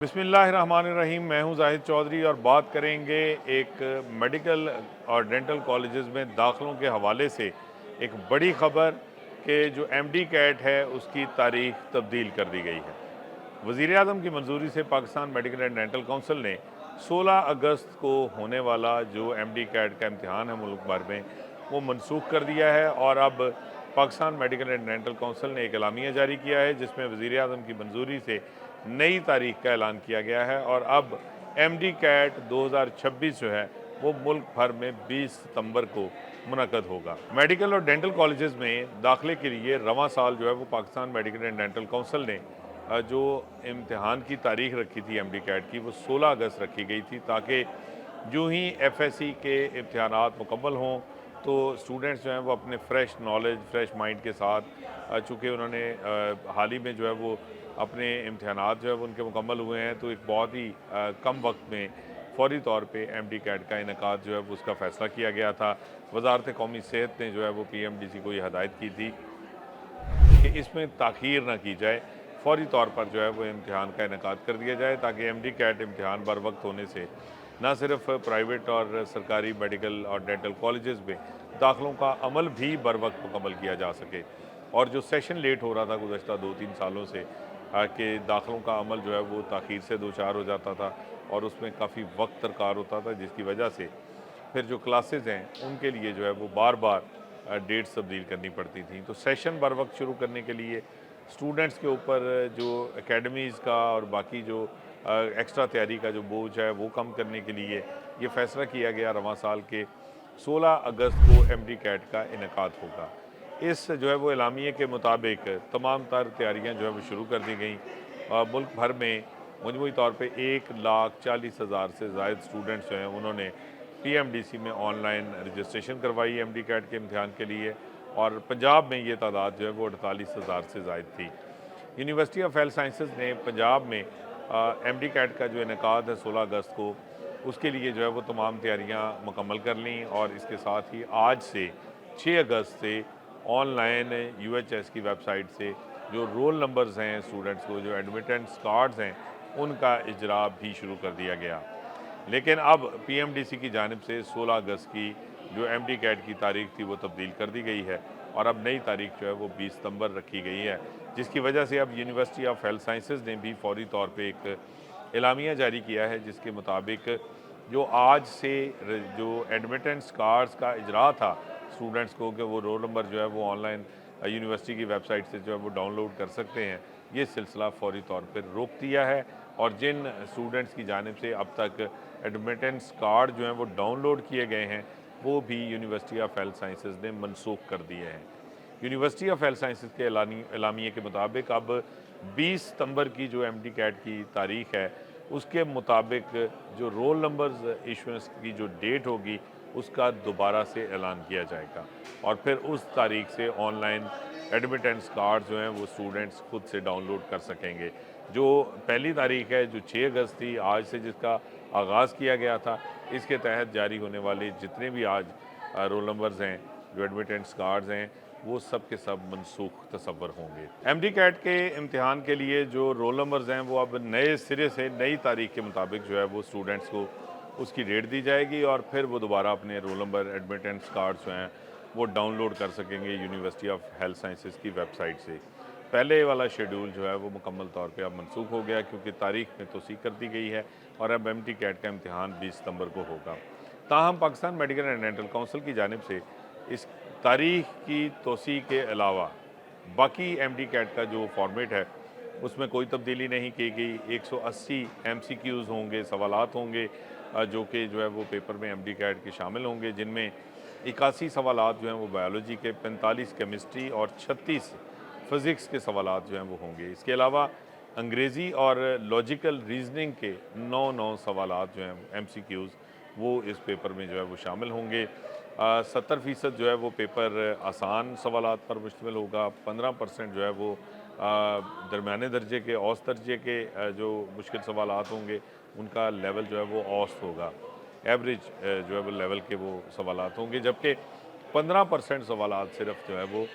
बिस्मिल्लाहिर्रहमानिर्रहीम। मैं हूं जाहिद चौधरी और बात करेंगे एक मेडिकल और डेंटल कॉलेजेस में दाखिलों के हवाले से एक बड़ी ख़बर कि जो एमडी कैट है उसकी तारीख तब्दील कर दी गई है। वज़ीर आज़म की मंजूरी से Pakistan medical and dental council ने 16 अगस्त को होने वाला जो एमडी कैट का इम्तिहान है मुल्क भर में वो मनसूख कर दिया है और अब Pakistan medical and dental council ने एक एलामिया जारी किया है जिसमें वज़ीर आज़म की मंजूरी से नई तारीख का ऐलान किया गया है और अब एमडी कैट 2026 जो है वो मुल्क भर में 20 सितंबर को मुनक़द होगा। मेडिकल और डेंटल कॉलेजेस में दाखिले के लिए रवां साल जो है वो Pakistan medical and dental council ने जो इम्तिहान की तारीख रखी थी एमडी कैट की वो 16 अगस्त रखी गई थी ताकि यूँ ही एफएससी के इम्तिहानात मुकम्मल हों तो स्टूडेंट्स जो हैं वो अपने फ़्रेश नॉलेज फ़्रेश माइंड के साथ चूँकि उन्होंने हाल ही में जो है वो अपने इम्तिहानात जो है वो उनके मुकम्मल हुए हैं तो एक बहुत ही कम वक्त में फौरी तौर पे एमडी कैट का इनेकाद जो है वो उसका फ़ैसला किया गया था। वज़ारत कौमी सेहत ने जो है वो पीएमडीसी को ये हदायत की थी कि इसमें ताख़ीर ना की जाए, फौरी तौर पर जो है वो इम्तिहान का इनेकाद कर दिया जाए ताकि एमडी कैट इम्तिहान बर वक्त होने से न सिर्फ प्राइवेट और सरकारी मेडिकल और डेंटल कॉलेजेस में दाखिलों का अमल भी बर वक्त मुकम्मल किया जा सके और जो सेशन लेट हो रहा था गुज़श्ता 2-3 सालों से कि दाखिलों का अमल जो है वो ताख़ीर से दो चार हो जाता था और उसमें काफ़ी वक्त दरकार होता था जिसकी वजह से फिर जो क्लासेस हैं उनके लिए जो है वो बार बार डेट्स तब्दील करनी पड़ती थी। तो सेशन बर वक्त शुरू करने के लिए स्टूडेंट्स के ऊपर जो एकेडमीज़ का और बाकी जो एक्स्ट्रा तैयारी का जो बोझ है वो कम करने के लिए ये फ़ैसला किया गया रवां साल के 16 अगस्त को एमडी कैट का इनेकाद होगा। इस जो है वो एलामिये के मुताबिक तमाम तर तैयारियाँ जो है वो शुरू कर दी गई। मुल्क भर में मजमूई तौर पे 1,40,000 से ज़ायद स्टूडेंट्स जो हैं उन्होंने पीएमडीसी में ऑनलाइन रजिस्ट्रेशन करवाई एमडी कैट के इम्तिहान के लिए और पंजाब में ये तादाद जो है वो 48,000 से ज़ायद थी। यूनिवर्सिटी ऑफ हेल्थ साइंसेज ने पंजाब में एमडी कैट का जो इनेकाद है 16 अगस्त को उसके लिए जो है वो तमाम तैयारियाँ मुकम्मल कर लीं और इसके साथ ही आज से 6 अगस्त से ऑनलाइन यूएचएस की वेबसाइट से जो रोल नंबर्स हैं स्टूडेंट्स को जो एडमिटेंस कार्ड्स हैं उनका इजरा भी शुरू कर दिया गया। लेकिन अब पीएमडीसी की जानिब से 16 अगस्त की जो एमडी कैट की तारीख थी वो तब्दील कर दी गई है और अब नई तारीख जो है वो 20 सितंबर रखी गई है जिसकी वजह से अब यूनिवर्सिटी ऑफ हेल्थ साइंसेज ने भी फौरी तौर पे एक एलामिया जारी किया है जिसके मुताबिक जो आज से जो एडमिटेंस कार्ड्स का इजरा था स्टूडेंट्स को कि वो रोल नंबर जो है वो ऑनलाइन यूनिवर्सिटी की वेबसाइट से जो है वो डाउनलोड कर सकते हैं, ये सिलसिला फौरी तौर पर रोक दिया है और जिन स्टूडेंट्स की जानिब से अब तक एडमिटेंस कार्ड जो हैं वो डाउनलोड किए गए हैं वो भी यूनिवर्सिटी ऑफ हेल्थ साइंसेज ने मनसूख कर दिए हैं। यूनिवर्सिटी ऑफ हेल्थ साइंसेज के एलामिये के मुताबिक अब 20 सितंबर की जो एमडी कैट की तारीख है उसके मुताबिक जो रोल नंबर्स इशुएंस की जो डेट होगी उसका दोबारा से ऐलान किया जाएगा और फिर उस तारीख से ऑनलाइन एडमिटेंस कार्ड जो हैं वो स्टूडेंट्स खुद से डाउनलोड कर सकेंगे। जो पहली तारीख है जो 6 अगस्त थी आज से जिसका आगाज़ किया गया था इसके तहत जारी होने वाले जितने भी आज रोल नंबर्स हैं जो एडमिटेंस कार्ड्स हैं वो सब के सब मनसूख तस्वर होंगे। एमडी कैट के इम्तिहान के लिए जो रोल नंबर्स हैं वो अब नए सिरे से नई तारीख के मुताबिक जो है वो स्टूडेंट्स को उसकी डेट दी जाएगी और फिर वो दोबारा अपने रोल नंबर एडमिटेंस कार्ड्स जो हैं वो डाउनलोड कर सकेंगे यूनिवर्सिटी ऑफ हेल्थ साइंसेज की वेबसाइट से। पहले वाला शेड्यूल जो है वो मुकम्मल तौर पे अब मनसूख हो गया क्योंकि तारीख में तोसीक कर दी गई है और अब एमडी कैट का इम्तिहान 20 सितंबर को होगा। ताहम Pakistan medical and dental council की जानिब से इस तारीख की तोसीक के अलावा बाकी एमडी कैट का जो फॉर्मेट है उसमें कोई तब्दीली नहीं की गई। 180 एमसीक्यूज़ होंगे, सवालात होंगे जो कि जो है वो पेपर में एमडी कैट के शामिल होंगे जिनमें 81 सवालात जो हैं वो बायोलॉजी के, 45 केमिस्ट्री और 36 फ़िज़िक्स के सवालात जो हैं वो होंगे। इसके अलावा अंग्रेज़ी और लॉजिकल रीजनिंग के 9 सवालात जो हैं एमसीक्यूज़ वो इस पेपर में जो है वो शामिल होंगे। 70% जो है वो पेपर आसान सवालात पर मुश्तमिल होगा। 15% जो है वो दरमियाने दर्जे के, औसत दर्जे के जो मुश्किल सवालात होंगे उनका लेवल जो है वो औसत होगा। एवरेज जो है वो लेवल के वो सवालात होंगे जबकि 15% सवालात सिर्फ जो है वो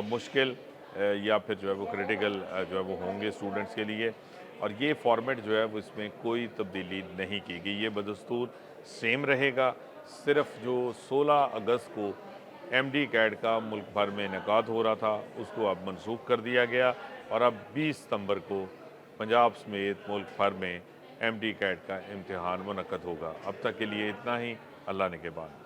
मुश्किल या फिर जो है वो क्रिटिकल जो है वो होंगे स्टूडेंट्स के लिए। اور یہ فارمیٹ جو ہے وہ اس میں کوئی تبدیلی نہیں کی گئی، یہ بدستور سیم رہے گا۔ صرف جو 16 اگست کو ایم ڈی کیٹ کا ملک بھر میں انعقاد ہو رہا تھا اس کو اب منسوخ کر دیا گیا، اور اب 20 ستمبر کو پنجاب سمیت ملک بھر میں ایم ڈی کیٹ کا امتحان منعقد ہوگا۔ اب تک کے لیے اتنا ہی، اللہ نے کے بعد۔